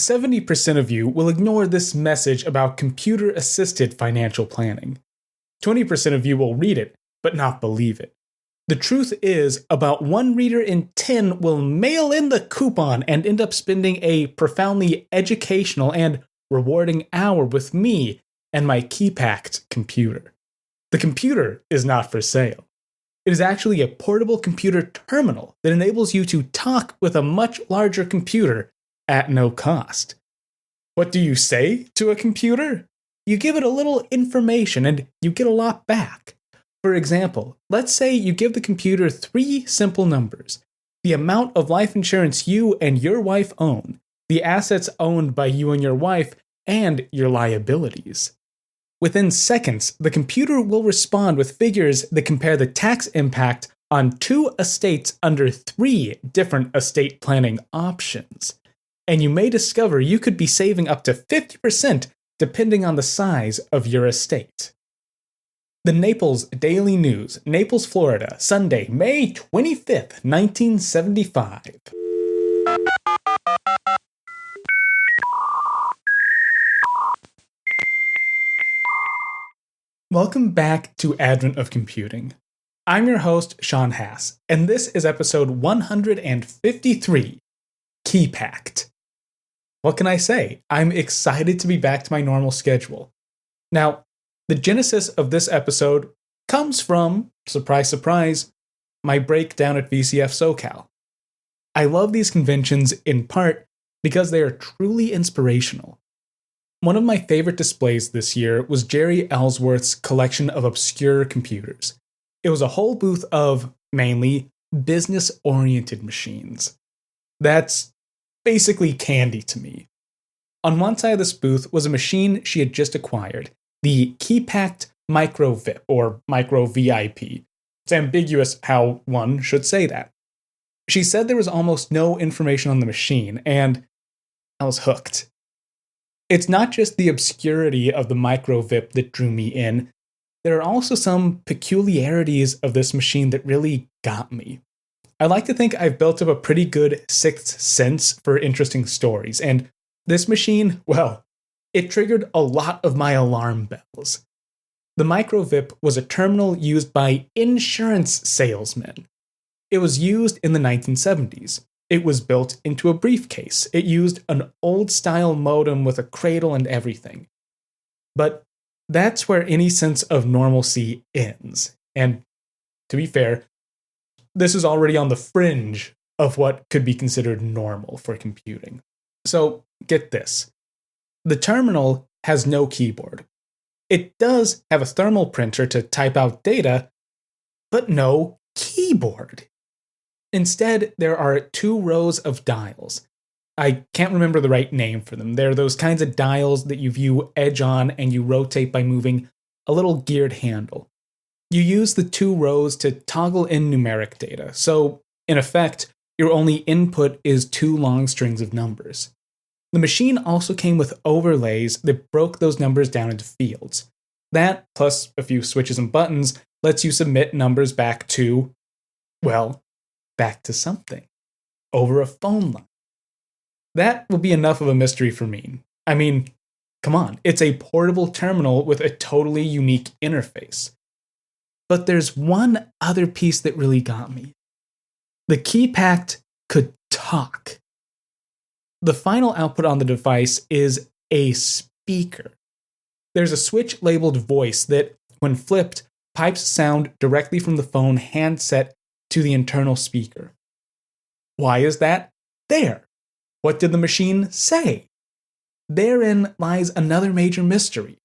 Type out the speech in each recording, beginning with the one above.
70% of you will ignore this message about computer-assisted financial planning. 20% of you will read it, but not believe it. The truth is, about 1 reader in 10 will mail in the coupon and end up spending a profoundly educational and rewarding hour with me and my Keypact computer. The computer is not for sale. It is actually a portable computer terminal that enables you to talk with a much larger computer at no cost. What do you say to a computer? You give it a little information and you get a lot back. For example, let's say you give the computer 3 simple numbers: the amount of life insurance you and your wife own, the assets owned by you and your wife, and your liabilities. Within seconds, the computer will respond with figures that compare the tax impact on 2 estates under 3 different estate planning options. And you may discover you could be saving up to 50% depending on the size of your estate. The Naples Daily News, Naples, Florida, Sunday, May 25th, 1975. Welcome back to Advent of Computing. I'm your host, Sean Hass, and this is episode 153, Keypact. What can I say? I'm excited to be back to my normal schedule. Now, the genesis of this episode comes from, surprise, surprise, my breakdown at VCF SoCal. I love these conventions in part because they are truly inspirational. One of my favorite displays this year was Jerry Ellsworth's collection of obscure computers. It was a whole booth of, mainly, business-oriented machines. That's basically candy to me. On one side of this booth was a machine she had just acquired, the Keypact Micro-VIP, or Micro-VIP. It's ambiguous how one should say that. She said there was almost no information on the machine, and I was hooked. It's not just the obscurity of the Micro-VIP that drew me in. There are also some peculiarities of this machine that really got me. I like to think I've built up a pretty good sixth sense for interesting stories, and this machine, well, it triggered a lot of my alarm bells. The Micro-VIP was a terminal used by insurance salesmen. It was used in the 1970s. It was built into a briefcase. It used an old-style modem with a cradle and everything. But that's where any sense of normalcy ends. And to be fair, this is already on the fringe of what could be considered normal for computing. So, get this. The terminal has no keyboard. It does have a thermal printer to type out data, but no keyboard. Instead, there are 2 rows of dials. I can't remember the right name for them. They're those kinds of dials that you view edge on and you rotate by moving a little geared handle. You use the 2 rows to toggle in numeric data, so in effect, your only input is 2 long strings of numbers. The machine also came with overlays that broke those numbers down into fields. That, plus a few switches and buttons, lets you submit numbers back to, well, back to something, over a phone line. That will be enough of a mystery for me. I mean, come on, it's a portable terminal with a totally unique interface. But there's one other piece that really got me. The Keypact could talk. The final output on the device is a speaker. There's a switch labeled voice that, when flipped, pipes sound directly from the phone handset to the internal speaker. Why is that there? What did the machine say? Therein lies another major mystery.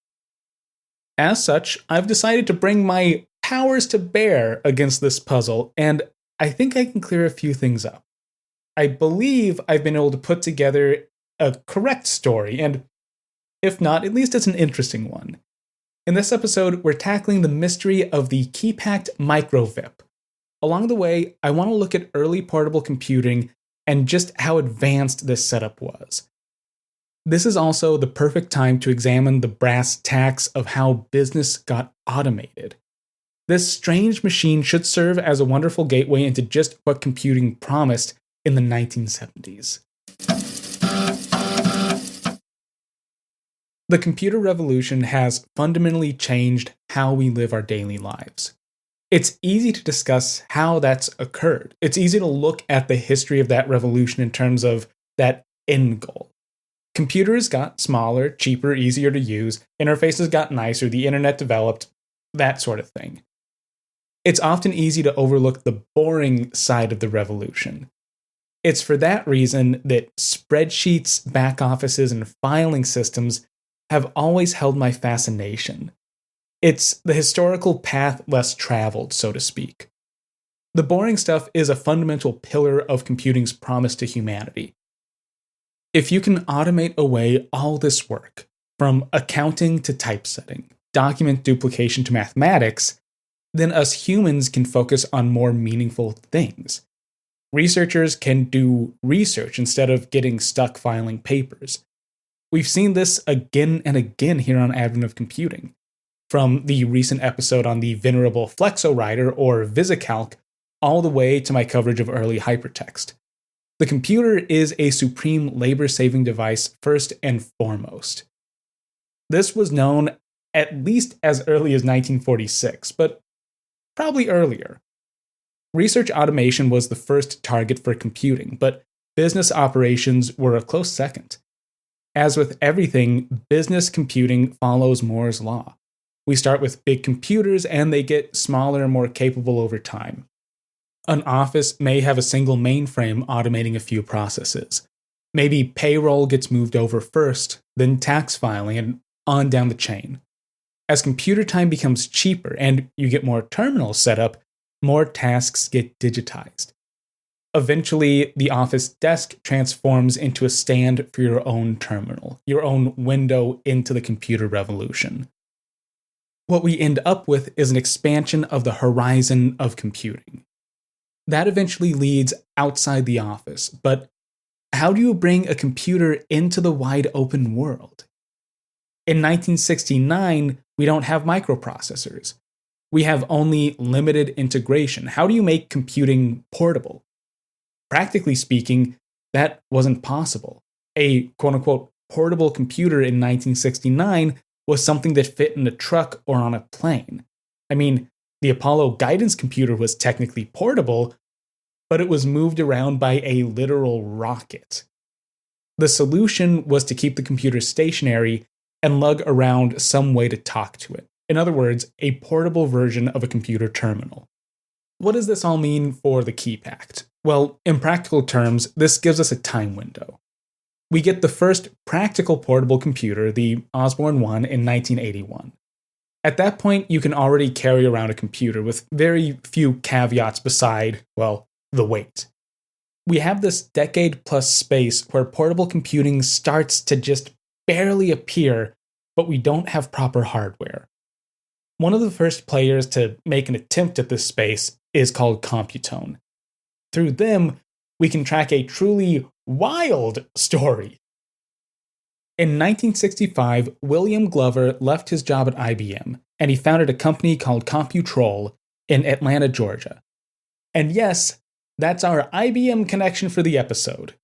As such, I've decided to bring my powers to bear against this puzzle, and I think I can clear a few things up. I believe I've been able to put together a correct story, and if not, at least it's an interesting one. In this episode, we're tackling the mystery of the Keypact Micro-VIP. Along the way, I want to look at early portable computing and just how advanced this setup was. This is also the perfect time to examine the brass tacks of how business got automated. This strange machine should serve as a wonderful gateway into just what computing promised in the 1970s. The computer revolution has fundamentally changed how we live our daily lives. It's easy to discuss how that's occurred. It's easy to look at the history of that revolution in terms of that end goal. Computers got smaller, cheaper, easier to use, interfaces got nicer, the internet developed, that sort of thing. It's often easy to overlook the boring side of the revolution. It's for that reason that spreadsheets, back offices, and filing systems have always held my fascination. It's the historical path less traveled, so to speak. The boring stuff is a fundamental pillar of computing's promise to humanity. If you can automate away all this work, from accounting to typesetting, document duplication to mathematics, then us humans can focus on more meaningful things. Researchers can do research instead of getting stuck filing papers. We've seen this again and again here on Advent of Computing. From the recent episode on the venerable Flexowriter or VisiCalc, all the way to my coverage of early hypertext. The computer is a supreme labor-saving device first and foremost. This was known at least as early as 1946, but probably earlier. Research automation was the first target for computing, but business operations were a close second. As with everything, business computing follows Moore's law. We start with big computers and they get smaller and more capable over time. An office may have a single mainframe automating a few processes. Maybe payroll gets moved over first, then tax filing, and on down the chain. As computer time becomes cheaper and you get more terminals set up, more tasks get digitized. Eventually, the office desk transforms into a stand for your own terminal, your own window into the computer revolution. What we end up with is an expansion of the horizon of computing. That eventually leads outside the office, but how do you bring a computer into the wide open world? In 1969, we don't have microprocessors. We have only limited integration. How do you make computing portable? Practically speaking, that wasn't possible. A quote-unquote portable computer in 1969 was something that fit in a truck or on a plane. I mean, the Apollo guidance computer was technically portable, but it was moved around by a literal rocket. The solution was to keep the computer stationary and lug around some way to talk to it. In other words, a portable version of a computer terminal. What does this all mean for the Keypact? Well, in practical terms, this gives us a time window. We get the first practical portable computer, the Osborne 1, in 1981. At that point, you can already carry around a computer with very few caveats beside, well, the weight. We have this decade-plus space where portable computing starts to just barely appear, but we don't have proper hardware. One of the first players to make an attempt at this space is called Computone. Through them, we can track a truly wild story. In 1965, William Glover left his job at IBM, and he founded a company called computrol in Atlanta, Georgia. And yes, that's our IBM connection for the episode.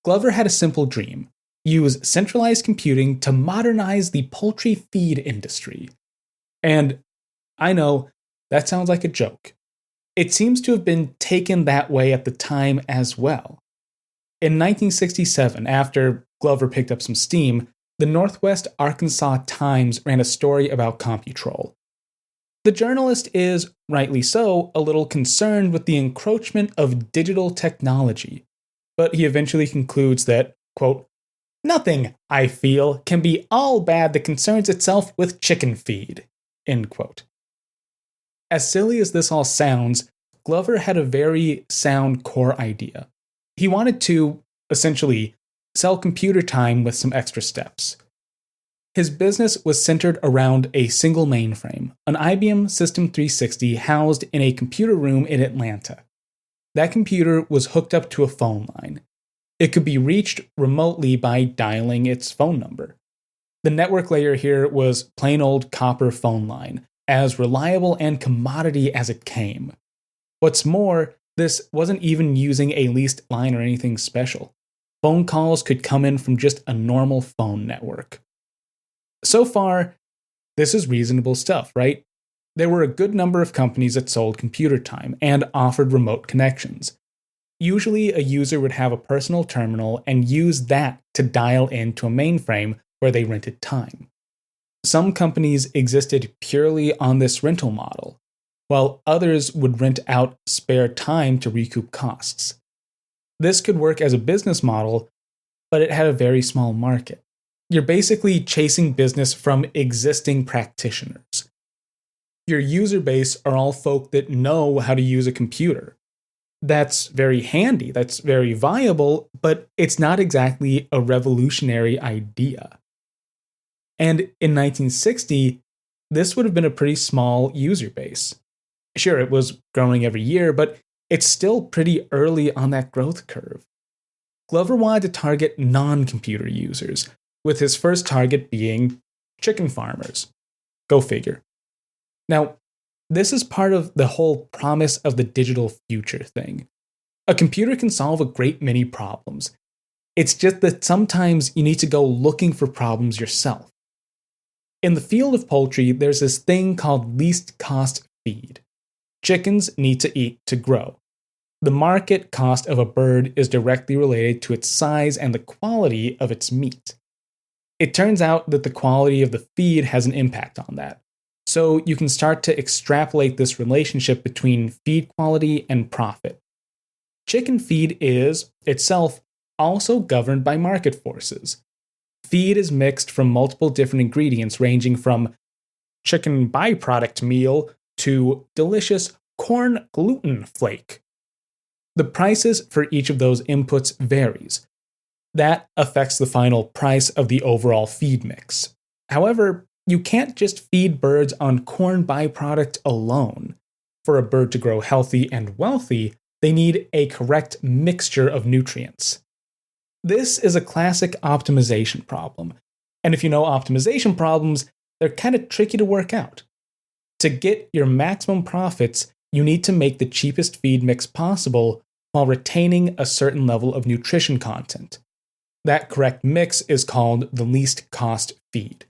Glover had a simple dream: use centralized computing to modernize the poultry feed industry. And I know, that sounds like a joke. It seems to have been taken that way at the time as well. In 1967, after Glover picked up some steam, the Northwest Arkansas Times ran a story about computrol. The journalist is, rightly so, a little concerned with the encroachment of digital technology, but he eventually concludes that, quote, "Nothing, I feel, can be all bad that concerns itself with chicken feed," end quote. As silly as this all sounds, Glover had a very sound core idea. He wanted to, essentially, sell computer time with some extra steps. His business was centered around a single mainframe, an IBM System 360 housed in a computer room in Atlanta. That computer was hooked up to a phone line. It could be reached remotely by dialing its phone number. The network layer here was plain old copper phone line, as reliable and commodity as it came. What's more, this wasn't even using a leased line or anything special. Phone calls could come in from just a normal phone network. So far, this is reasonable stuff, right? There were a good number of companies that sold computer time and offered remote connections. Usually, a user would have a personal terminal and use that to dial into a mainframe where they rented time. Some companies existed purely on this rental model, while others would rent out spare time to recoup costs. This could work as a business model, but it had a very small market. You're basically chasing business from existing practitioners. Your user base are all folk that know how to use a computer. That's very handy, that's very viable, but it's not exactly a revolutionary idea. And in 1960, this would have been a pretty small user base. Sure, it was growing every year, but it's still pretty early on that growth curve. Glover wanted to target non-computer users, with his first target being chicken farmers. Go figure. Now, this is part of the whole promise of the digital future thing. A computer can solve a great many problems. It's just that sometimes you need to go looking for problems yourself. In the field of poultry, there's this thing called least cost feed. Chickens need to eat to grow. The market cost of a bird is directly related to its size and the quality of its meat. It turns out that the quality of the feed has an impact on that. So you can start to extrapolate this relationship between feed quality and profit. Chicken feed is, itself, also governed by market forces. Feed is mixed from multiple different ingredients ranging from chicken byproduct meal to delicious corn gluten flake. The prices for each of those inputs varies. That affects the final price of the overall feed mix. However, you can't just feed birds on corn byproduct alone. For a bird to grow healthy and wealthy, they need a correct mixture of nutrients. This is a classic optimization problem. And if you know optimization problems, they're kind of tricky to work out. To get your maximum profits, you need to make the cheapest feed mix possible while retaining a certain level of nutrition content. That correct mix is called the least cost feed.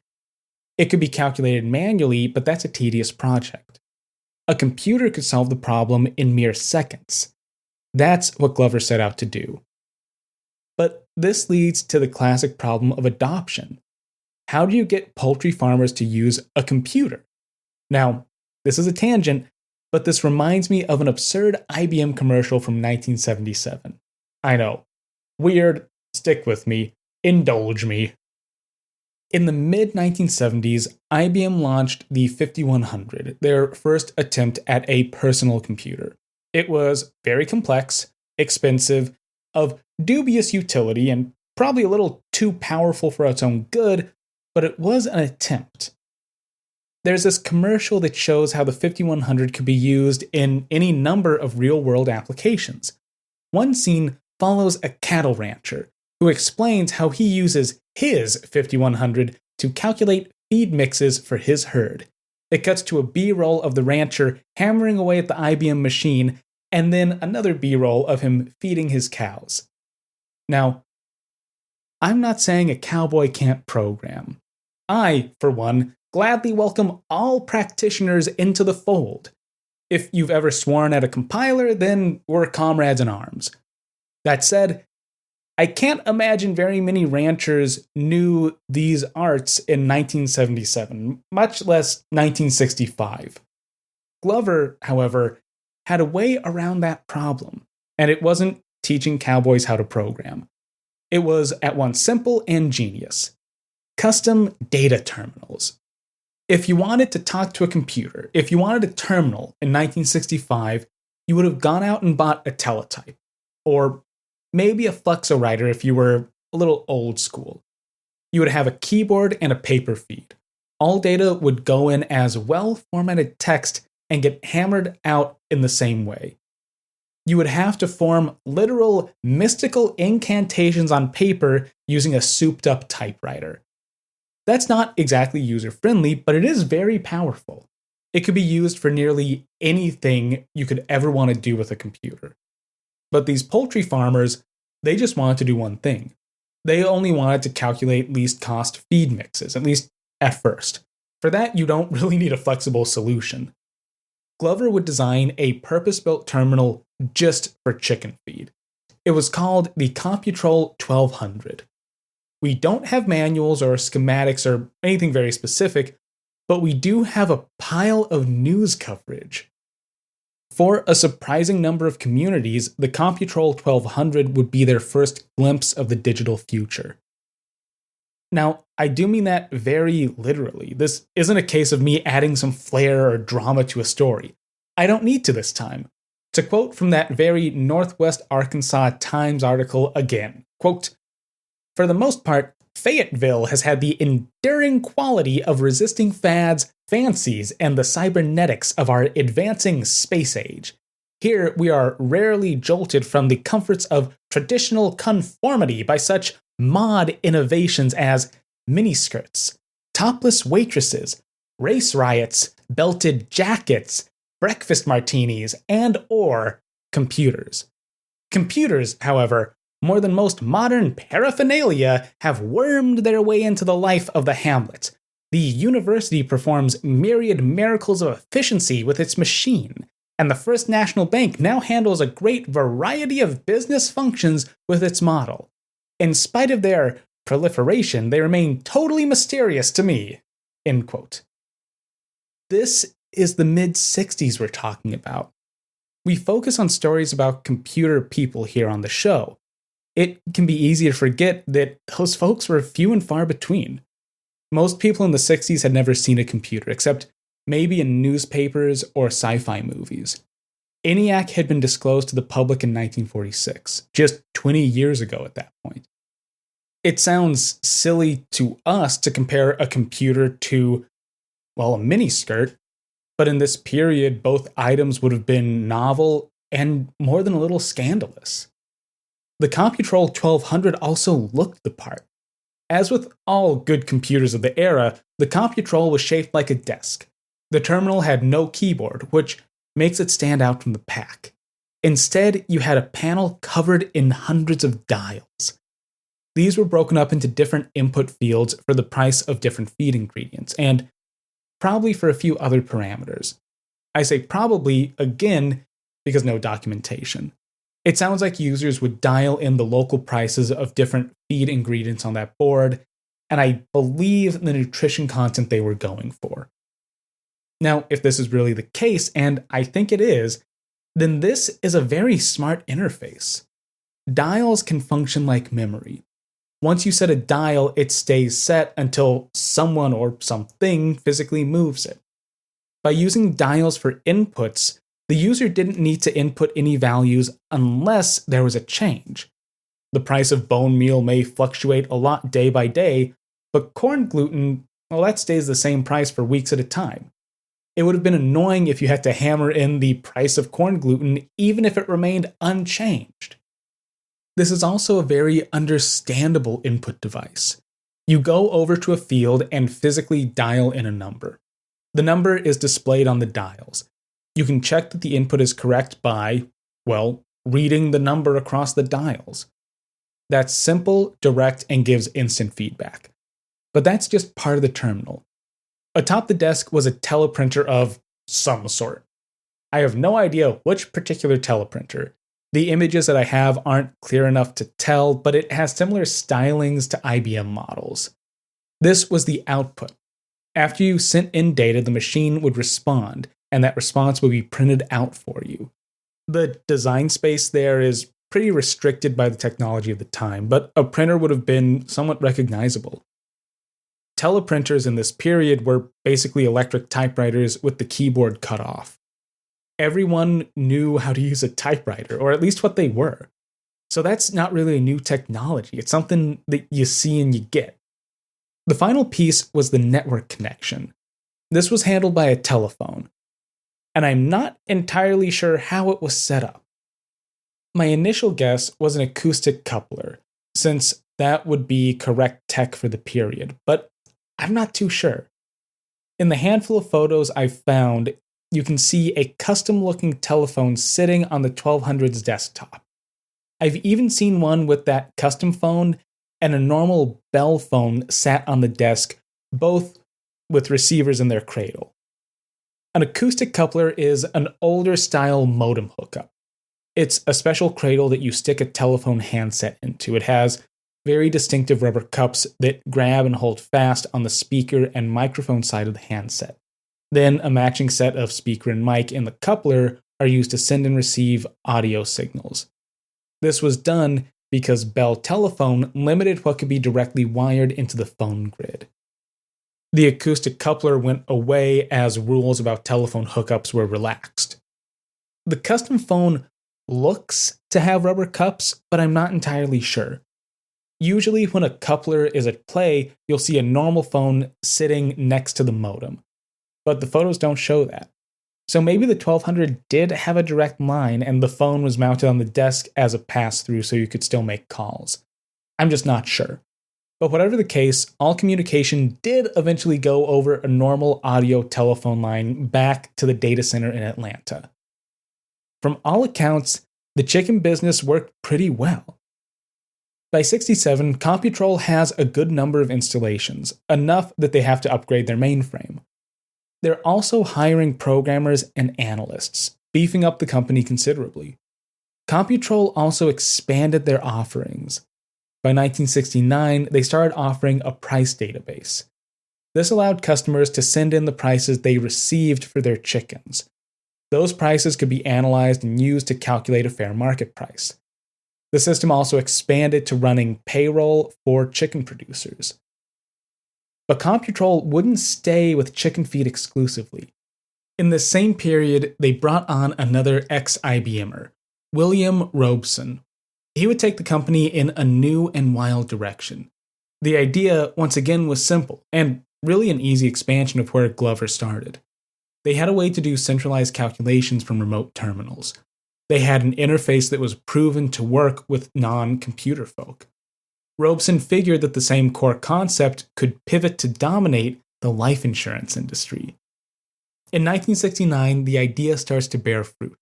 It could be calculated manually, but that's a tedious project. A computer could solve the problem in mere seconds. That's what Glover set out to do. But this leads to the classic problem of adoption. How do you get poultry farmers to use a computer? Now, this is a tangent, but this reminds me of an absurd IBM commercial from 1977. I know. Weird. Stick with me. Indulge me. In the mid-1970s, IBM launched the 5100, their first attempt at a personal computer. It was very complex, expensive, of dubious utility, and probably a little too powerful for its own good, but it was an attempt. There's this commercial that shows how the 5100 could be used in any number of real-world applications. One scene follows a cattle rancher who explains how he uses his 5100 to calculate feed mixes for his herd. It cuts to a B-roll of the rancher hammering away at the IBM machine, and then another B-roll of him feeding his cows. Now, I'm not saying a cowboy can't program. I, for one, gladly welcome all practitioners into the fold. If you've ever sworn at a compiler, then we're comrades in arms. That said, I can't imagine very many ranchers knew these arts in 1977, much less 1965. Glover, however, had a way around that problem, and it wasn't teaching cowboys how to program. It was at once simple and genius. Custom data terminals. If you wanted to talk to a computer, if you wanted a terminal in 1965, you would have gone out and bought a teletype, or maybe a Fluxowriter if you were a little old school. You would have a keyboard and a paper feed. All data would go in as well-formatted text and get hammered out in the same way. You would have to form literal mystical incantations on paper using a souped-up typewriter. That's not exactly user-friendly, but it is very powerful. It could be used for nearly anything you could ever want to do with a computer. But these poultry farmers, they just wanted to do one thing. They only wanted to calculate least cost feed mixes, at least at first. For that, you don't really need a flexible solution. Glover would design a purpose-built terminal just for chicken feed. It was called the computrol 1200. We don't have manuals or schematics or anything very specific, but we do have a pile of news coverage. For a surprising number of communities, the computrol 1200 would be their first glimpse of the digital future. Now, I do mean that very literally. This isn't a case of me adding some flair or drama to a story. I don't need to this time. To quote from that very Northwest Arkansas Times article again, quote, "For the most part, Fayetteville has had the enduring quality of resisting fads, fancies, and the cybernetics of our advancing space age. Here we are rarely jolted from the comforts of traditional conformity by such mod innovations as miniskirts, topless waitresses, race riots, belted jackets, breakfast martinis, and/or computers. Computers, however, more than most modern paraphernalia, have wormed their way into the life of the hamlet. The university performs myriad miracles of efficiency with its machine, and the First National Bank now handles a great variety of business functions with its model. In spite of their proliferation, they remain totally mysterious to me." End quote. This is the mid-60s we're talking about. We focus on stories about computer people here on the show. It can be easy to forget that those folks were few and far between. Most people in the 60s had never seen a computer, except maybe in newspapers or sci-fi movies. ENIAC had been disclosed to the public in 1946, just 20 years ago at that point. It sounds silly to us to compare a computer to, well, a miniskirt, but in this period, both items would have been novel and more than a little scandalous. The computrol 1200 also looked the part. As with all good computers of the era, the computrol was shaped like a desk. The terminal had no keyboard, which makes it stand out from the pack. Instead, you had a panel covered in hundreds of dials. These were broken up into different input fields for the price of different feed ingredients, and probably for a few other parameters. I say probably, again, because no documentation. It sounds like users would dial in the local prices of different feed ingredients on that board, and I believe the nutrition content they were going for. Now, if this is really the case, and I think it is, then this is a very smart interface. Dials can function like memory. Once you set a dial, it stays set until someone or something physically moves it. By using dials for inputs, the user didn't need to input any values unless there was a change. The price of bone meal may fluctuate a lot day by day, but corn gluten, well, that stays the same price for weeks at a time. It would have been annoying if you had to hammer in the price of corn gluten even if it remained unchanged. This is also a very understandable input device. You go over to a field and physically dial in a number. The number is displayed on the dials. You can check that the input is correct by, well, reading the number across the dials. That's simple, direct, and gives instant feedback. But that's just part of the terminal. Atop the desk was a teleprinter of some sort. I have no idea which particular teleprinter. The images that I have aren't clear enough to tell, but it has similar stylings to IBM models. This was the output. After you sent in data, the machine would respond, and that response would be printed out for you. The design space there is pretty restricted by the technology of the time, but a printer would have been somewhat recognizable. Teleprinters in this period were basically electric typewriters with the keyboard cut off. Everyone knew how to use a typewriter, or at least what they were. So that's not really a new technology. It's something that you see and you get. The final piece was the network connection. This was handled by a telephone, and I'm not entirely sure how it was set up. My initial guess was an acoustic coupler, since that would be correct tech for the period, but I'm not too sure. In the handful of photos I've found, you can see a custom-looking telephone sitting on the 1200's desktop. I've even seen one with that custom phone and a normal Bell phone sat on the desk, both with receivers in their cradle. An acoustic coupler is an older style modem hookup. It's a special cradle that you stick a telephone handset into. It has very distinctive rubber cups that grab and hold fast on the speaker and microphone side of the handset. Then a matching set of speaker and mic in the coupler are used to send and receive audio signals. This was done because Bell Telephone limited what could be directly wired into the phone grid. The acoustic coupler went away as rules about telephone hookups were relaxed. The custom phone looks to have rubber cups, but I'm not entirely sure. Usually when a coupler is at play, you'll see a normal phone sitting next to the modem, but the photos don't show that. So maybe the 1200 did have a direct line and the phone was mounted on the desk as a pass-through so you could still make calls. I'm just not sure. But whatever the case, all communication did eventually go over a normal audio telephone line back to the data center in Atlanta. From all accounts, the chicken business worked pretty well. By 1967, computrol has a good number of installations, enough that they have to upgrade their mainframe. They're also hiring programmers and analysts, beefing up the company considerably. Computrol also expanded their offerings. By 1969, they started offering a price database. This allowed customers to send in the prices they received for their chickens. Those prices could be analyzed and used to calculate a fair market price. The system also expanded to running payroll for chicken producers. But computrol wouldn't stay with chicken feed exclusively. In the same period, they brought on another ex-IBMer, William Robeson. He would take the company in a new and wild direction. The idea, once again, was simple, and really an easy expansion of where Glover started. They had a way to do centralized calculations from remote terminals. They had an interface that was proven to work with non-computer folk. Robeson figured that the same core concept could pivot to dominate the life insurance industry. In 1969, the idea starts to bear fruit.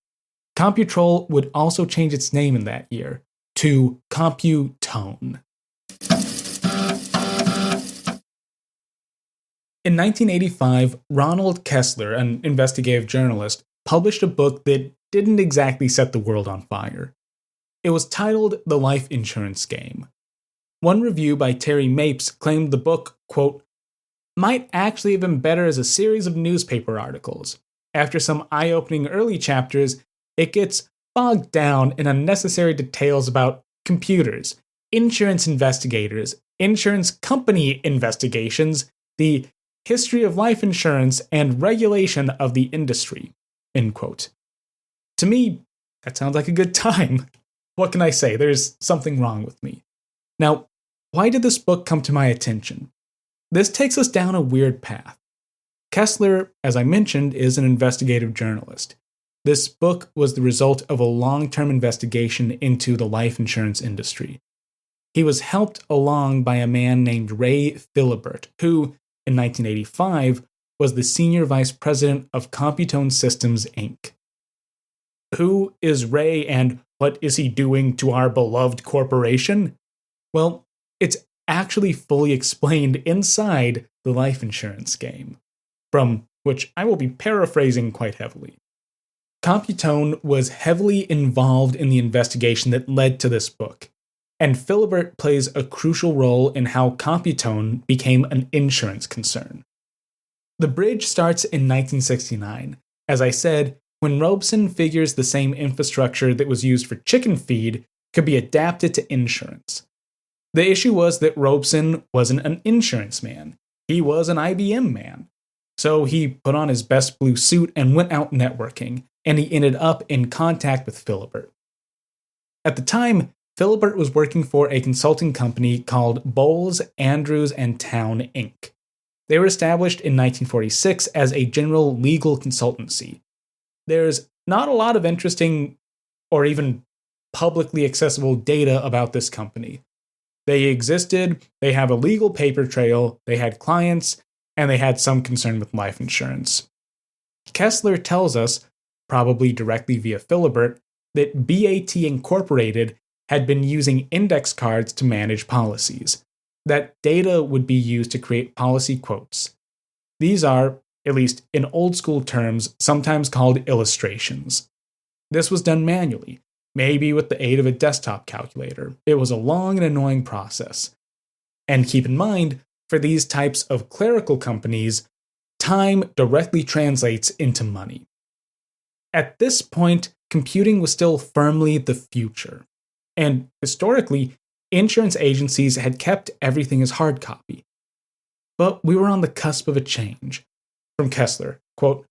Computrol would also change its name in that year to Computone. In 1985, Ronald Kessler, an investigative journalist, published a book that didn't exactly set the world on fire. It was titled The Life Insurance Game. One review by Terry Mapes claimed the book, quote, might actually have been better as a series of newspaper articles. After some eye-opening early chapters, it gets bogged down in unnecessary details about computers, insurance investigators, insurance company investigations, the history of life insurance, and regulation of the industry, end quote. To me, that sounds like a good time. What can I say? There's something wrong with me. Now, why did this book come to my attention? This takes us down a weird path. Kessler, as I mentioned, is an investigative journalist. This book was the result of a long-term investigation into the life insurance industry. He was helped along by a man named Ray Philibert, who, in 1985, was the senior vice president of Computone Systems, Inc. Who is Ray and what is he doing to our beloved corporation? Well, it's actually fully explained inside the life insurance game, from which I will be paraphrasing quite heavily. Computone was heavily involved in the investigation that led to this book, and Philibert plays a crucial role in how Computone became an insurance concern. The bridge starts in 1969. As I said, when Robeson figures the same infrastructure that was used for chicken feed could be adapted to insurance. The issue was that Robeson wasn't an insurance man. He was an IBM man. So he put on his best blue suit and went out networking, and he ended up in contact with Philibert. At the time, Philibert was working for a consulting company called Bowles, Andrews & Town, Inc. They were established in 1946 as a general legal consultancy. There's not a lot of interesting or even publicly accessible data about this company. They existed, they have a legal paper trail, they had clients, and they had some concern with life insurance. Kessler tells us, probably directly via Philibert, that BAT Incorporated had been using index cards to manage policies. That data would be used to create policy quotes. These are, at least in old school terms, sometimes called illustrations. This was done manually, maybe with the aid of a desktop calculator. It was a long and annoying process. And keep in mind, for these types of clerical companies, time directly translates into money. At this point, computing was still firmly the future. And historically, insurance agencies had kept everything as hard copy. But we were on the cusp of a change. From Kessler, quote,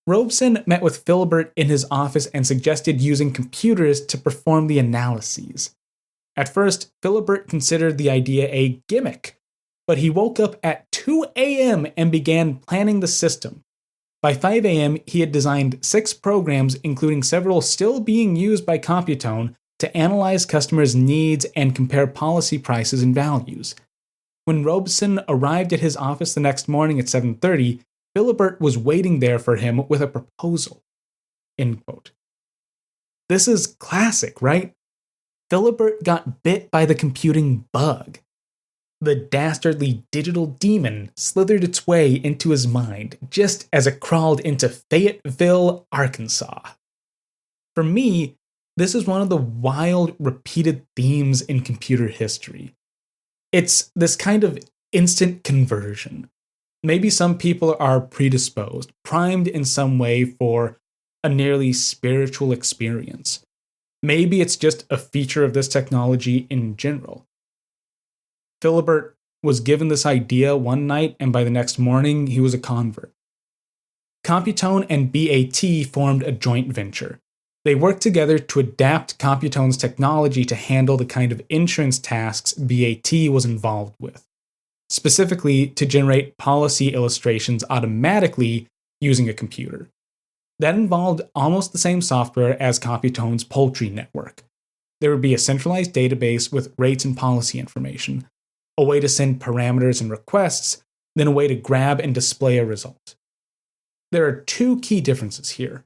Robeson met with Philibert in his office and suggested using computers to perform the analyses. At first, Philibert considered the idea a gimmick, but he woke up at 2 a.m. and began planning the system. By 5 a.m., he had designed 6 programs, including several still being used by Computone, to analyze customers' needs and compare policy prices and values. When Robeson arrived at his office the next morning at 7:30, Philibert was waiting there for him with a proposal. End quote. This is classic, right? Philibert got bit by the computing bug. The dastardly digital demon slithered its way into his mind just as it crawled into Fayetteville, Arkansas. For me, this is one of the wild, repeated themes in computer history. It's this kind of instant conversion. Maybe some people are predisposed, primed in some way for a nearly spiritual experience. Maybe it's just a feature of this technology in general. Philibert was given this idea one night, and by the next morning, he was a convert. Computone and BAT formed a joint venture. They worked together to adapt Computone's technology to handle the kind of insurance tasks BAT was involved with, specifically to generate policy illustrations automatically using a computer. That involved almost the same software as Computone's poultry network. There would be a centralized database with rates and policy information, a way to send parameters and requests, then a way to grab and display a result. There are 2 key differences here.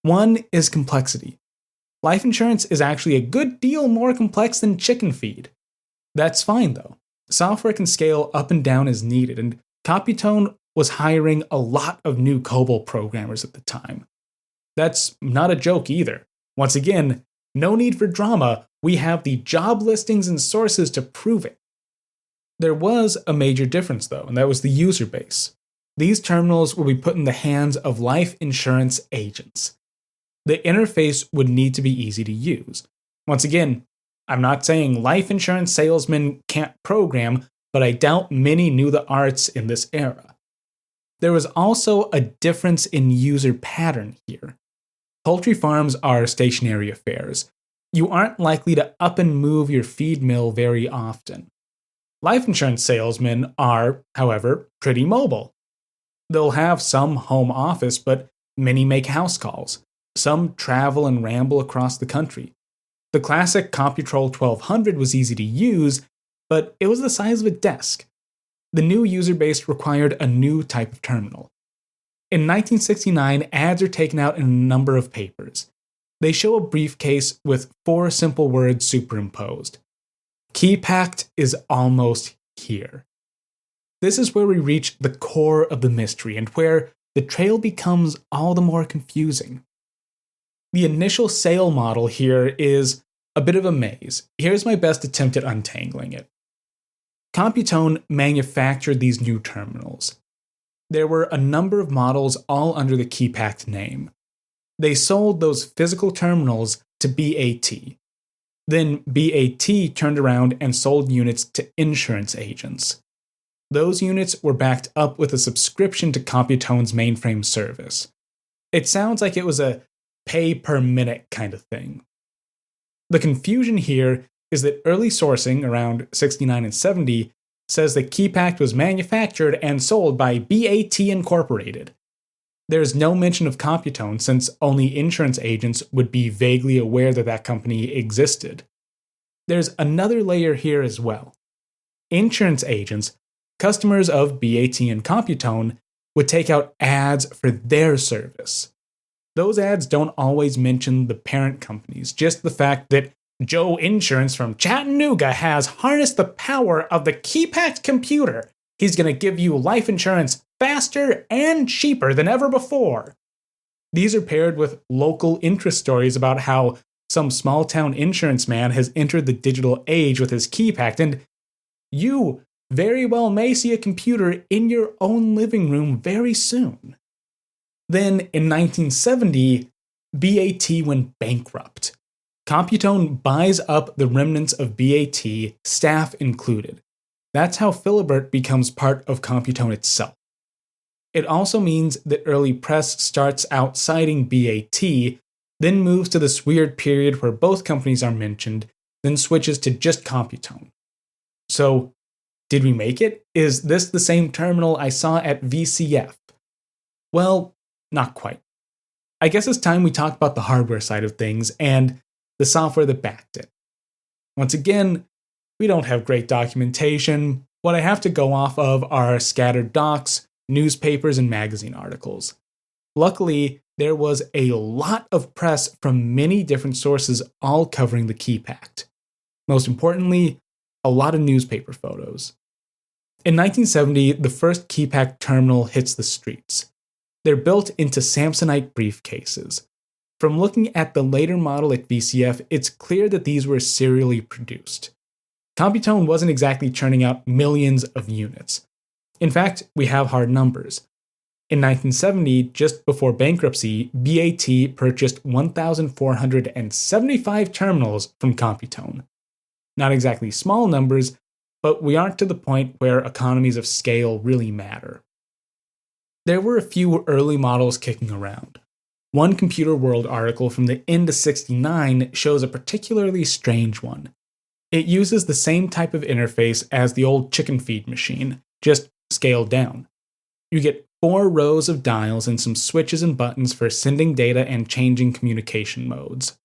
One is complexity. Life insurance is actually a good deal more complex than chicken feed. That's fine though. Software can scale up and down as needed, and Computone was hiring a lot of new COBOL programmers at the time. That's not a joke either. Once again, no need for drama. We have the job listings and sources to prove it. There was a major difference though, and that was the user base. These terminals will be put in the hands of life insurance agents. The interface would need to be easy to use. Once again, I'm not saying life insurance salesmen can't program, but I doubt many knew the arts in this era. There was also a difference in user pattern here. Poultry farms are stationary affairs. You aren't likely to up and move your feed mill very often. Life insurance salesmen are, however, pretty mobile. They'll have some home office, but many make house calls. Some travel and ramble across the country. The classic computrol 1200 was easy to use, but it was the size of a desk. The new user base required a new type of terminal. In 1969, ads are taken out in a number of papers. They show a briefcase with 4 simple words superimposed. Keypact is almost here. This is where we reach the core of the mystery and where the trail becomes all the more confusing. The initial sale model here is a bit of a maze. Here's my best attempt at untangling it. Computone manufactured these new terminals. There were a number of models all under the Keypact name. They sold those physical terminals to BAT. Then BAT turned around and sold units to insurance agents. Those units were backed up with a subscription to Computone's mainframe service. It sounds like it was a pay per minute kind of thing. The confusion here is that early sourcing, around 69 and 70, says that Keypact was manufactured and sold by BAT Incorporated. There's no mention of Computone since only insurance agents would be vaguely aware that that company existed. There's another layer here as well. Insurance agents, customers of BAT and Computone, would take out ads for their service. Those ads don't always mention the parent companies, just the fact that Joe Insurance from Chattanooga has harnessed the power of the Keypact computer. He's going to give you life insurance faster and cheaper than ever before. These are paired with local interest stories about how some small town insurance man has entered the digital age with his Keypact, and you very well may see a computer in your own living room very soon. Then in 1970, BAT went bankrupt. Computone buys up the remnants of BAT, staff included. That's how Philibert becomes part of Computone itself. It also means that early press starts out citing BAT, then moves to this weird period where both companies are mentioned, then switches to just Computone. So, did we make it? Is this the same terminal I saw at VCF? Well, not quite. I guess it's time we talk about the hardware side of things and the software that backed it. Once again, we don't have great documentation. What I have to go off of are scattered docs, newspapers, and magazine articles. Luckily, there was a lot of press from many different sources all covering the Keypact. Most importantly, a lot of newspaper photos. In 1970, the first Keypact terminal hits the streets. They're built into Samsonite briefcases. From looking at the later model at VCF, it's clear that these were serially produced. Computone wasn't exactly churning out millions of units. In fact, we have hard numbers. In 1970, just before bankruptcy, BAT purchased 1,475 terminals from Computone. Not exactly small numbers, but we aren't to the point where economies of scale really matter. There were a few early models kicking around. One Computer World article from the end of '69 shows a particularly strange one. It uses the same type of interface as the old chicken feed machine, just scaled down. You get 4 rows of dials and some switches and buttons for sending data and changing communication modes.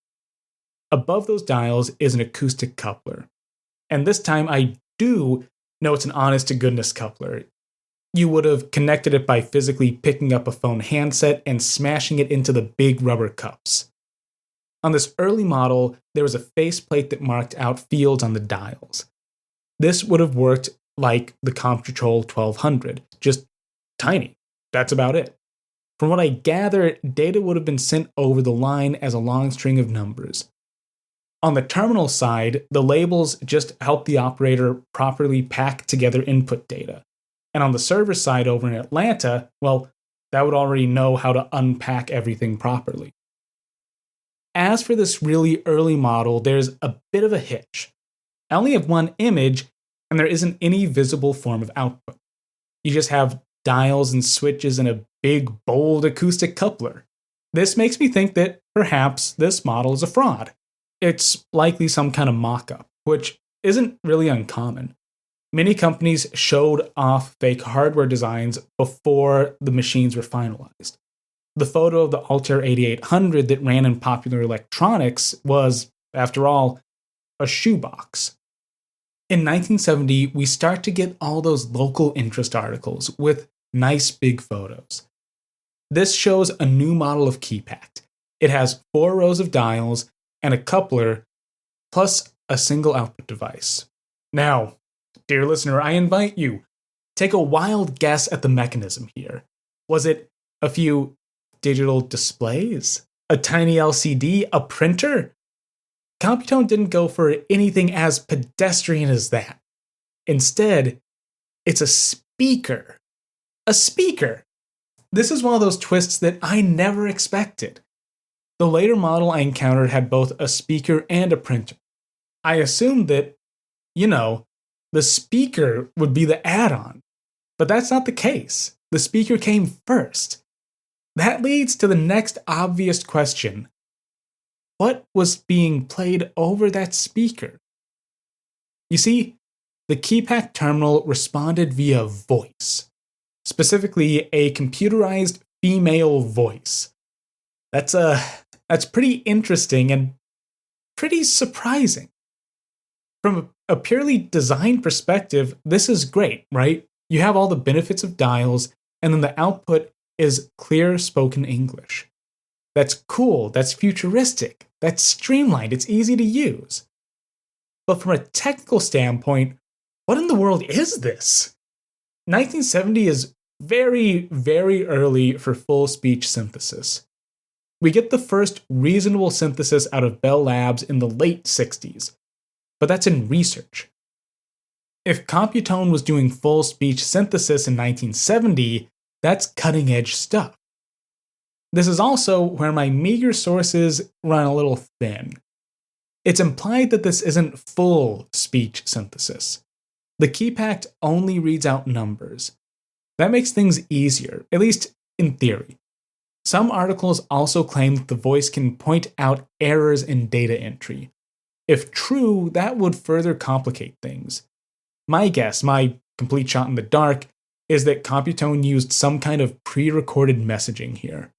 Above those dials is an acoustic coupler. And this time I do know it's an honest-to-goodness coupler. You would have connected it by physically picking up a phone handset and smashing it into the big rubber cups. On this early model, there was a faceplate that marked out fields on the dials. This would have worked like the computrol 1200, just tiny. That's about it. From what I gather, data would have been sent over the line as a long string of numbers. On the terminal side, the labels just help the operator properly pack together input data. And on the server side over in Atlanta, well, that would already know how to unpack everything properly. As for this really early model, there's a bit of a hitch. I only have one image, and there isn't any visible form of output. You just have dials and switches and a big, bold acoustic coupler. This makes me think that perhaps this model is a fraud. It's likely some kind of mock-up, which isn't really uncommon. Many companies showed off fake hardware designs before the machines were finalized. The photo of the Altair 8800 that ran in Popular Electronics was, after all, a shoebox. In 1970, we start to get all those local interest articles with nice big photos. This shows a new model of Keypact. It has 4 rows of dials and a coupler, plus a single output device. Now, dear listener, I invite you, take a wild guess at the mechanism here. Was it a few digital displays? A tiny LCD? A printer? Computone didn't go for anything as pedestrian as that. Instead, it's a speaker. A speaker! This is one of those twists that I never expected. The later model I encountered had both a speaker and a printer. I assumed that, the speaker would be the add-on. But that's not the case. The speaker came first. That leads to the next obvious question. What was being played over that speaker? You see, the Keypact terminal responded via voice. Specifically, a computerized female voice. That's pretty interesting and pretty surprising. From a purely design perspective, this is great, right? You have all the benefits of dials, and then the output is clear spoken English. That's cool, that's futuristic, that's streamlined, it's easy to use. But from a technical standpoint, what in the world is this? 1970 is very, very early for full speech synthesis. We get the first reasonable synthesis out of Bell Labs in the late 60s, but that's in research. If Computone was doing full speech synthesis in 1970, that's cutting edge stuff. This is also where my meager sources run a little thin. It's implied that this isn't full speech synthesis. The Keypact only reads out numbers. That makes things easier, at least in theory. Some articles also claim that the voice can point out errors in data entry. If true, that would further complicate things. My guess, my complete shot in the dark, is that Computone used some kind of pre-recorded messaging here.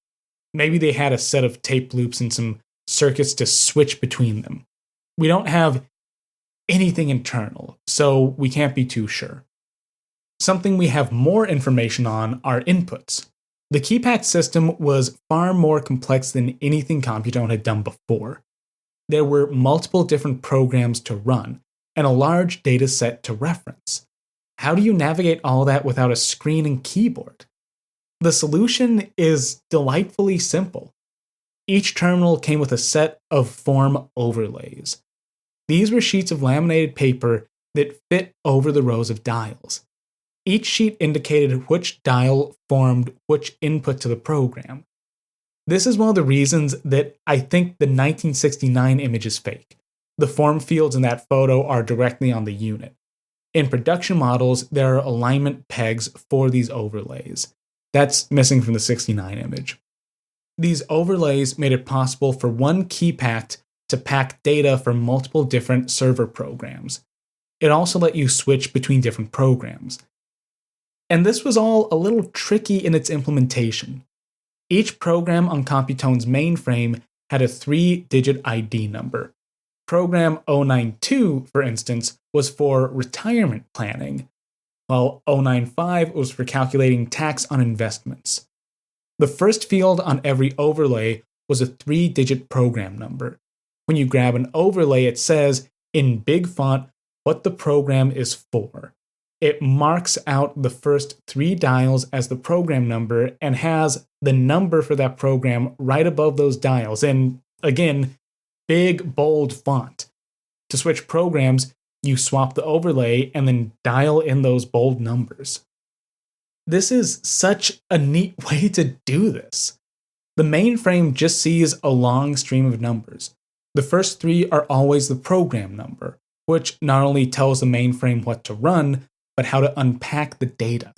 Maybe they had a set of tape loops and some circuits to switch between them. We don't have anything internal, so we can't be too sure. Something we have more information on are inputs. The Keypact system was far more complex than anything Computone had done before. There were multiple different programs to run, and a large data set to reference. How do you navigate all that without a screen and keyboard? The solution is delightfully simple. Each terminal came with a set of form overlays. These were sheets of laminated paper that fit over the rows of dials. Each sheet indicated which dial formed which input to the program. This is one of the reasons that I think the 1969 image is fake. The form fields in that photo are directly on the unit. In production models, there are alignment pegs for these overlays. That's missing from the 69 image. These overlays made it possible for one Keypact to pack data from multiple different server programs. It also let you switch between different programs. And this was all a little tricky in its implementation. Each program on Computone's mainframe had a 3-digit ID number. Program 092, for instance, was for retirement planning, while 095 was for calculating tax on investments. The first field on every overlay was a 3-digit program number. When you grab an overlay, it says, in big font, what the program is for. It marks out the first 3 dials as the program number and has the number for that program right above those dials in, again, big, bold font. To switch programs, you swap the overlay and then dial in those bold numbers. This is such a neat way to do this. The mainframe just sees a long stream of numbers. The first 3 are always the program number, which not only tells the mainframe what to run, but how to unpack the data.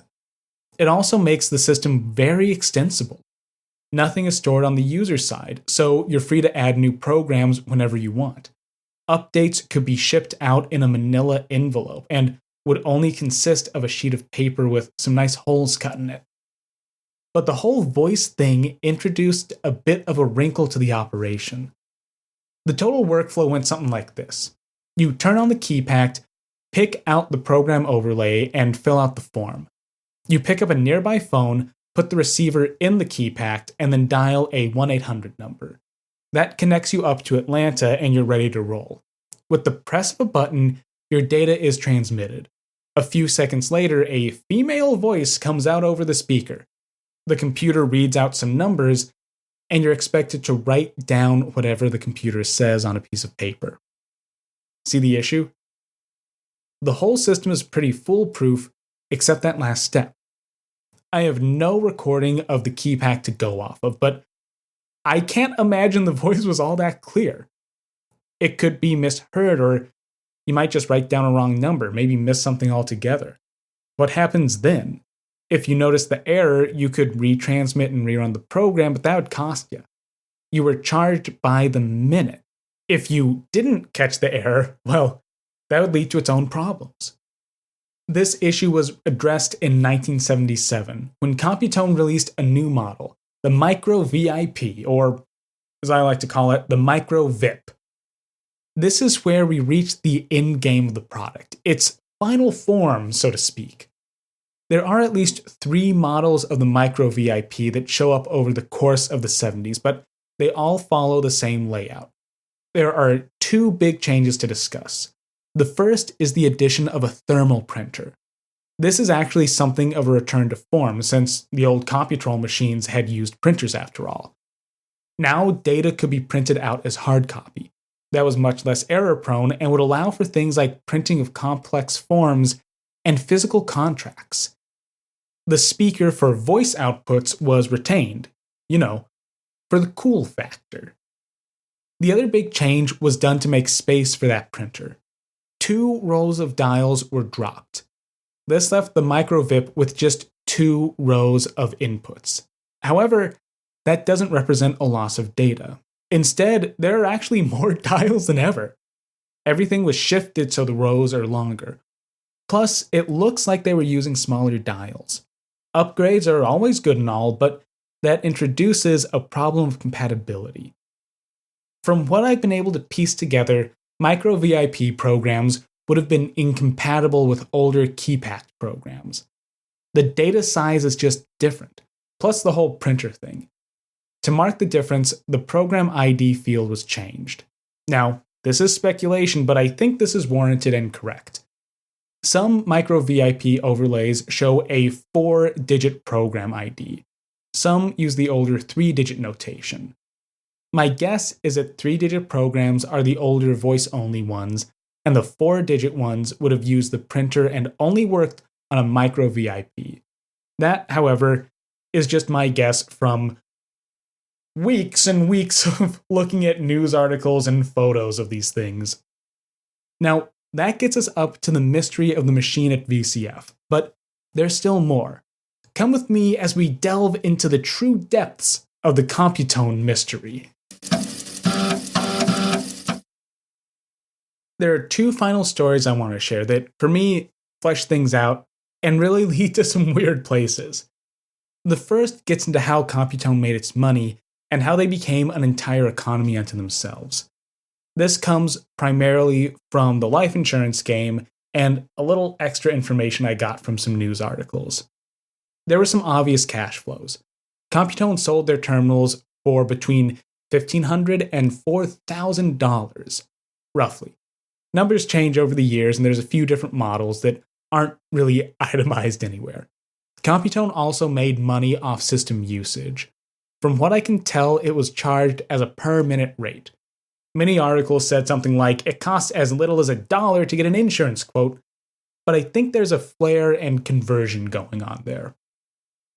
It also makes the system very extensible. Nothing is stored on the user side, so you're free to add new programs whenever you want. Updates could be shipped out in a manila envelope and would only consist of a sheet of paper with some nice holes cut in it. But the whole voice thing introduced a bit of a wrinkle to the operation. The total workflow went something like this. You turn on the Keypact, pick out the program overlay, and fill out the form. You pick up a nearby phone, put the receiver in the Keypact, and then dial a 1-800 number. That connects you up to Atlanta and you're ready to roll. With the press of a button, your data is transmitted. A few seconds later, a female voice comes out over the speaker. The computer reads out some numbers, and you're expected to write down whatever the computer says on a piece of paper. See the issue? The whole system is pretty foolproof, except that last step. I have no recording of the Keypact to go off of, but I can't imagine the voice was all that clear. It could be misheard, or you might just write down a wrong number, maybe miss something altogether. What happens then? If you notice the error, you could retransmit and rerun the program, but that would cost you. You were charged by the minute. If you didn't catch the error, well, that would lead to its own problems. This issue was addressed in 1977 when Computone released a new model, the Micro-VIP, or as I like to call it, the Micro-VIP. This is where we reach the end game of the product, its final form, so to speak. There are at least 3 models of the Micro-VIP that show up over the course of the 70s, but they all follow the same layout. There are 2 big changes to discuss. The first is the addition of a thermal printer. This is actually something of a return to form, since the old computrol machines had used printers after all. Now, data could be printed out as hard copy. That was much less error-prone and would allow for things like printing of complex forms and physical contracts. The speaker for voice outputs was retained, for the cool factor. The other big change was done to make space for that printer. 2 rows of dials were dropped. This left the Micro-VIP with just 2 rows of inputs. However, that doesn't represent a loss of data. Instead, there are actually more dials than ever. Everything was shifted so the rows are longer. Plus, it looks like they were using smaller dials. Upgrades are always good and all, but that introduces a problem of compatibility. From what I've been able to piece together, Micro-VIP programs would have been incompatible with older Keypact programs. The data size is just different, plus the whole printer thing. To mark the difference, the program ID field was changed. Now, this is speculation, but I think this is warranted and correct. Some Micro-VIP overlays show a 4-digit program ID. Some use the older 3-digit notation. My guess is that 3-digit programs are the older voice-only ones, and the 4-digit ones would have used the printer and only worked on a Micro-VIP. That, however, is just my guess from weeks and weeks of looking at news articles and photos of these things. Now, that gets us up to the mystery of the machine at VCF, but there's still more. Come with me as we delve into the true depths of the Computone mystery. There are 2 final stories I want to share that, for me, flesh things out and really lead to some weird places. The first gets into how Computone made its money and how they became an entire economy unto themselves. This comes primarily from the life insurance game and a little extra information I got from some news articles. There were some obvious cash flows. Computone sold their terminals for between $1,500 and $4,000, roughly. Numbers change over the years, and there's a few different models that aren't really itemized anywhere. Computone also made money off system usage. From what I can tell, it was charged as a per-minute rate. Many articles said something like, it costs as little as $1 to get an insurance quote, but I think there's a flare and conversion going on there.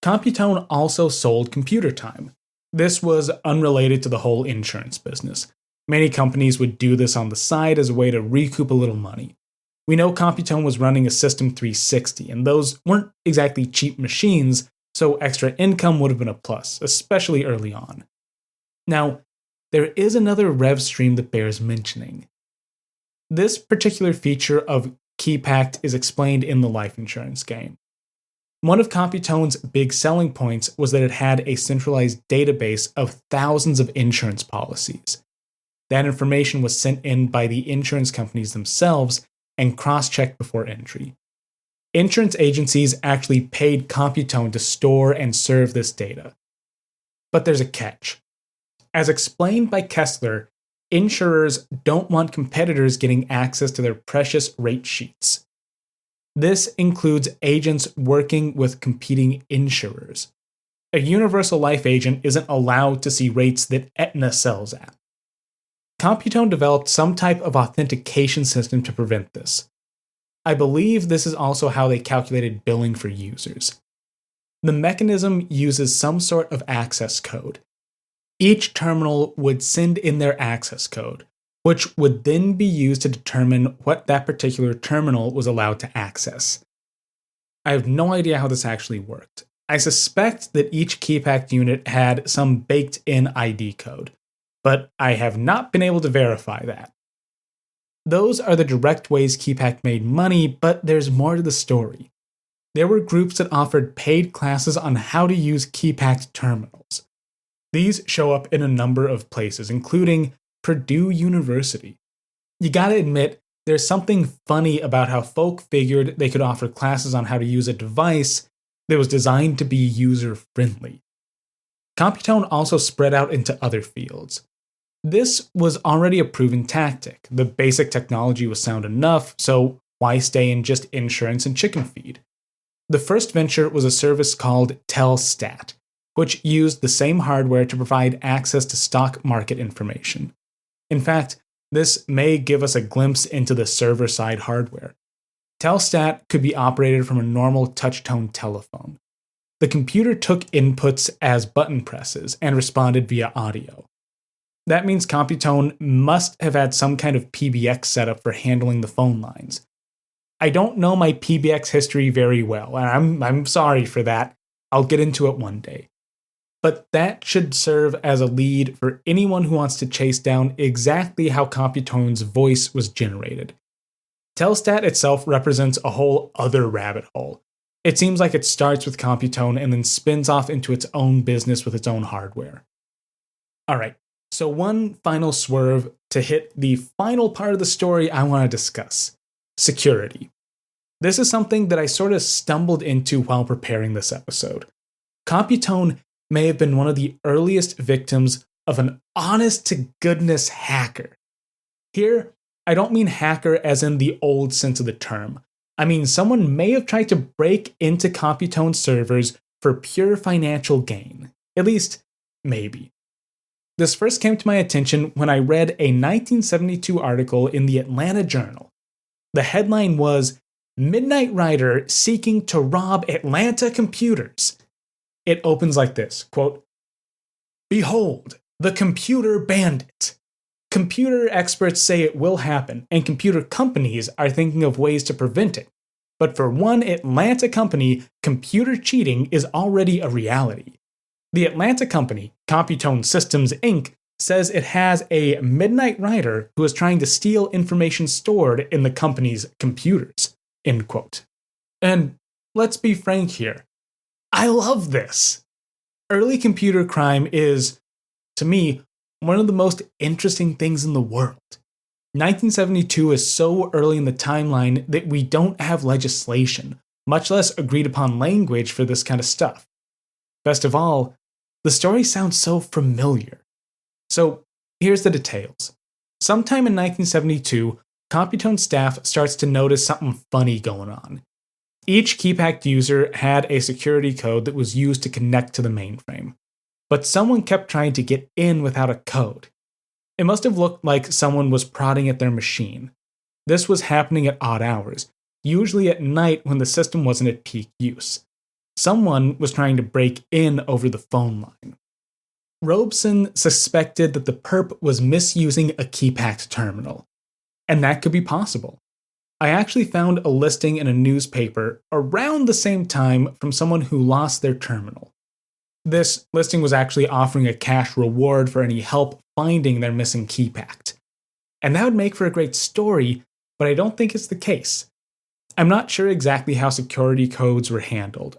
Computone also sold computer time. This was unrelated to the whole insurance business. Many companies would do this on the side as a way to recoup a little money. We know Computone was running a System 360, and those weren't exactly cheap machines, so extra income would have been a plus, especially early on. Now, there is another rev stream that bears mentioning. This particular feature of Keypact is explained in the life insurance game. One of Computone's big selling points was that it had a centralized database of thousands of insurance policies. That information was sent in by the insurance companies themselves and cross-checked before entry. Insurance agencies actually paid Computone to store and serve this data. But there's a catch. As explained by Kessler, insurers don't want competitors getting access to their precious rate sheets. This includes agents working with competing insurers. A universal life agent isn't allowed to see rates that Aetna sells at. Computone developed some type of authentication system to prevent this. I believe this is also how they calculated billing for users. The mechanism uses some sort of access code. Each terminal would send in their access code, which would then be used to determine what that particular terminal was allowed to access. I have no idea how this actually worked. I suspect that each Keypact unit had some baked-in ID code, but I have not been able to verify that. Those are the direct ways Keypact made money, but there's more to the story. There were groups that offered paid classes on how to use Keypact terminals. These show up in a number of places, including Purdue University. You gotta admit, there's something funny about how folk figured they could offer classes on how to use a device that was designed to be user-friendly. Computone also spread out into other fields. This was already a proven tactic. The basic technology was sound enough, so why stay in just insurance and chicken feed? The first venture was a service called Telstat, which used the same hardware to provide access to stock market information. In fact, this may give us a glimpse into the server-side hardware. Telstat could be operated from a normal touch-tone telephone. The computer took inputs as button presses and responded via audio. That means Computone must have had some kind of PBX setup for handling the phone lines. I don't know my PBX history very well, and I'm sorry for that. I'll get into it one day. But that should serve as a lead for anyone who wants to chase down exactly how Computone's voice was generated. Telstat itself represents a whole other rabbit hole. It seems like it starts with Computone and then spins off into its own business with its own hardware. Alright, so one final swerve to hit the final part of the story I want to discuss: security. This is something that I sort of stumbled into while preparing this episode. Computone may have been one of the earliest victims of an honest-to-goodness hacker. Here, I don't mean hacker as in the old sense of the term. I mean someone may have tried to break into Computone servers for pure financial gain. At least, maybe. This first came to my attention when I read a 1972 article in the Atlanta Journal. The headline was, "Midnight Rider Seeking to Rob Atlanta Computers." It opens like this, quote, "Behold, the computer bandit. Computer experts say it will happen, and computer companies are thinking of ways to prevent it. But for one Atlanta company, computer cheating is already a reality. The Atlanta company, Computone Systems Inc., says it has a midnight rider who is trying to steal information stored in the company's computers." End quote. And let's be frank here. I love this. Early computer crime is, to me, one of the most interesting things in the world. 1972 is so early in the timeline that we don't have legislation, much less agreed upon language for this kind of stuff. Best of all, the story sounds so familiar. So here's the details. Sometime in 1972, Computone staff starts to notice something funny going on. Each Keypact user had a security code that was used to connect to the mainframe. But someone kept trying to get in without a code. It must have looked like someone was prodding at their machine. This was happening at odd hours, usually at night when the system wasn't at peak use. Someone was trying to break in over the phone line. Robeson suspected that the perp was misusing a Keypact terminal. And that could be possible. I actually found a listing in a newspaper around the same time from someone who lost their terminal. This listing was actually offering a cash reward for any help finding their missing Keypact. And that would make for a great story, but I don't think it's the case. I'm not sure exactly how security codes were handled,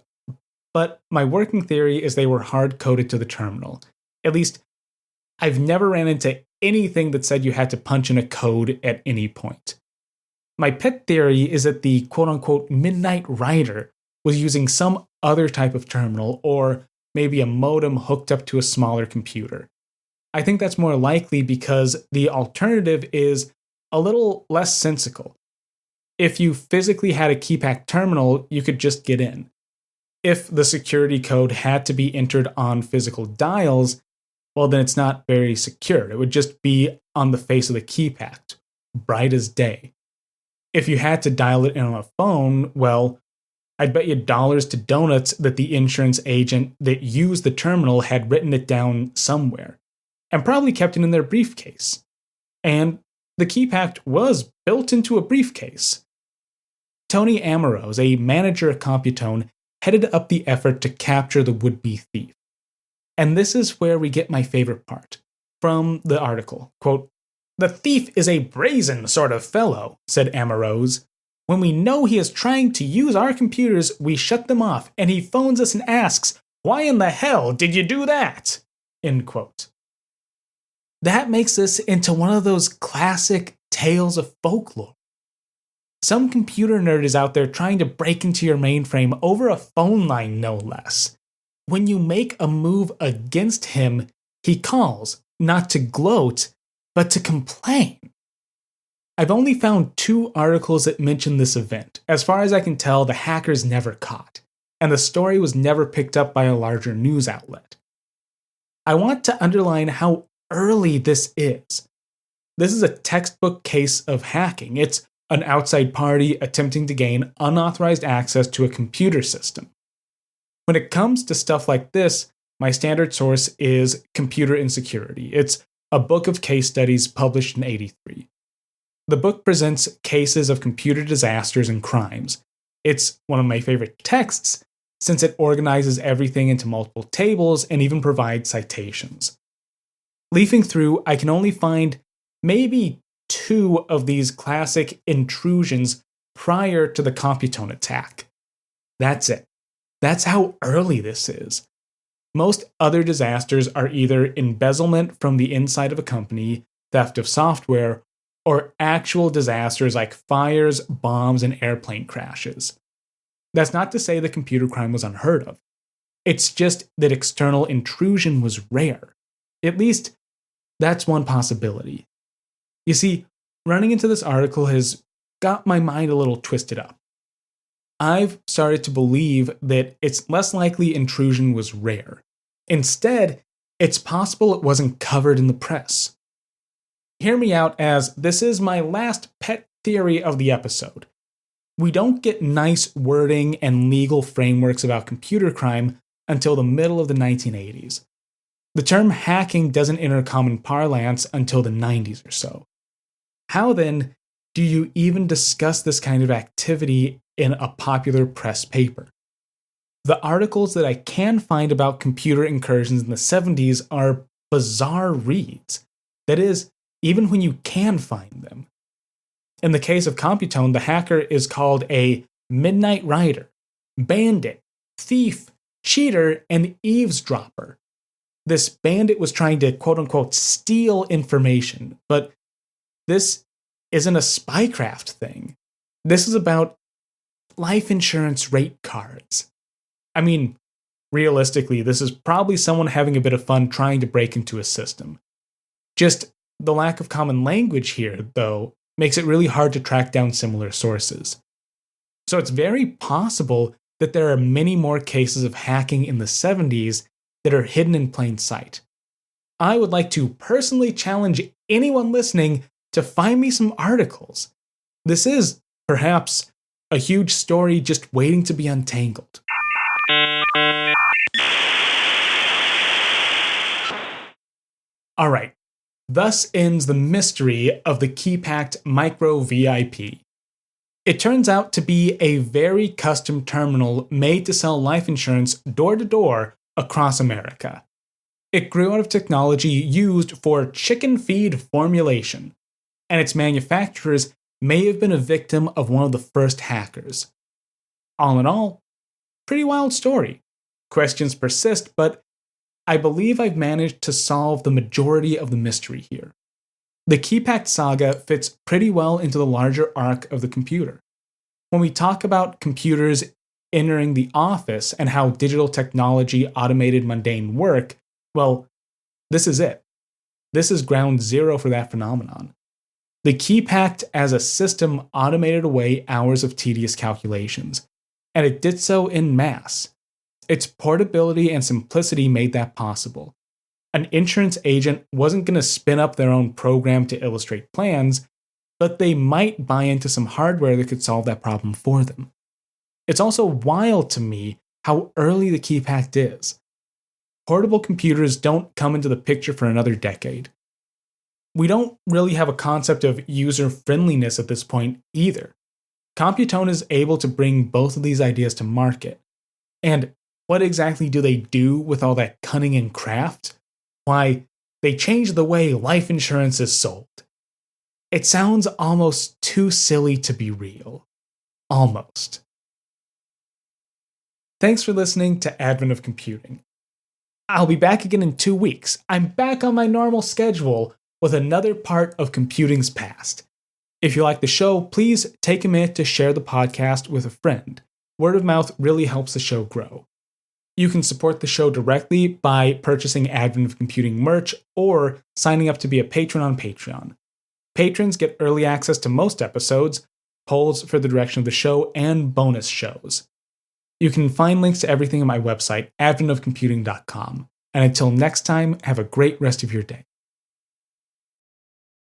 but my working theory is they were hard-coded to the terminal. At least, I've never ran into anything that said you had to punch in a code at any point. My pet theory is that the quote-unquote midnight rider was using some other type of terminal, or maybe a modem hooked up to a smaller computer. I think that's more likely because the alternative is a little less sensical. If you physically had a Keypact terminal, you could just get in. If the security code had to be entered on physical dials, well, then it's not very secure. It would just be on the face of the Keypact, bright as day. If you had to dial it in on a phone, well, I'd bet you dollars to donuts that the insurance agent that used the terminal had written it down somewhere, and probably kept it in their briefcase. And the Keypact was built into a briefcase. Tony Amorose, a manager at Computone, headed up the effort to capture the would-be thief. And this is where we get my favorite part. From the article, quote, "The thief is a brazen sort of fellow," said Amorose. "When we know he is trying to use our computers, we shut them off, and he phones us and asks, 'Why in the hell did you do that?'" End quote. That makes this into one of those classic tales of folklore. Some computer nerd is out there trying to break into your mainframe over a phone line, no less. When you make a move against him, he calls, not to gloat, but to complain. I've only found 2 articles that mention this event. As far as I can tell, the hackers never caught, and the story was never picked up by a larger news outlet. I want to underline how early this is. This is a textbook case of hacking. It's an outside party attempting to gain unauthorized access to a computer system. When it comes to stuff like this, my standard source is Computer Insecurity. It's a book of case studies published in '83. The book presents cases of computer disasters and crimes. It's one of my favorite texts since it organizes everything into multiple tables and even provides citations. Leafing through, I can only find maybe 2 of these classic intrusions prior to the Computone attack. That's it. That's how early this is. Most other disasters are either embezzlement from the inside of a company, theft of software, or actual disasters like fires, bombs, and airplane crashes. That's not to say the computer crime was unheard of. It's just that external intrusion was rare. At least, that's one possibility. You see, running into this article has got my mind a little twisted up. I've started to believe that it's less likely intrusion was rare. Instead, it's possible it wasn't covered in the press. Hear me out, as this is my last pet theory of the episode. We don't get nice wording and legal frameworks about computer crime until the middle of the 1980s. The term hacking doesn't enter common parlance until the 90s or so. How then do you even discuss this kind of activity in a popular press paper? The articles that I can find about computer incursions in the 70s are bizarre reads. That is, even when you can find them. In the case of Computone, the hacker is called a midnight rider, bandit, thief, cheater, and eavesdropper. This bandit was trying to quote-unquote steal information, but this isn't a spycraft thing. This is about life insurance rate cards. I mean, realistically, this is probably someone having a bit of fun trying to break into a system. Just the lack of common language here, though, makes it really hard to track down similar sources. So it's very possible that there are many more cases of hacking in the 70s that are hidden in plain sight. I would like to personally challenge anyone listening to find me some articles. This is, perhaps, a huge story just waiting to be untangled. Alright, thus ends the mystery of the Keypact Micro-VIP. It turns out to be a very custom terminal made to sell life insurance door to door across America. It grew out of technology used for chicken feed formulation, and its manufacturers may have been a victim of one of the first hackers. All in all, pretty wild story. Questions persist, but I believe I've managed to solve the majority of the mystery here. The Keypact saga fits pretty well into the larger arc of the computer. When we talk about computers entering the office and how digital technology automated mundane work, well, this is it. This is ground zero for that phenomenon. The Keypact as a system automated away hours of tedious calculations, and it did so en masse. Its portability and simplicity made that possible. An insurance agent wasn't going to spin up their own program to illustrate plans, but they might buy into some hardware that could solve that problem for them. It's also wild to me how early the Keypact is. Portable computers don't come into the picture for another decade. We don't really have a concept of user-friendliness at this point either. Computone is able to bring both of these ideas to market. And what exactly do they do with all that cunning and craft? Why, they change the way life insurance is sold. It sounds almost too silly to be real. Almost. Thanks for listening to Advent of Computing. I'll be back again in 2 weeks. I'm back on my normal schedule with another part of computing's past. If you like the show, please take a minute to share the podcast with a friend. Word of mouth really helps the show grow. You can support the show directly by purchasing Advent of Computing merch or signing up to be a patron on Patreon. Patrons get early access to most episodes, polls for the direction of the show, and bonus shows. You can find links to everything on my website, adventofcomputing.com. And until next time, have a great rest of your day.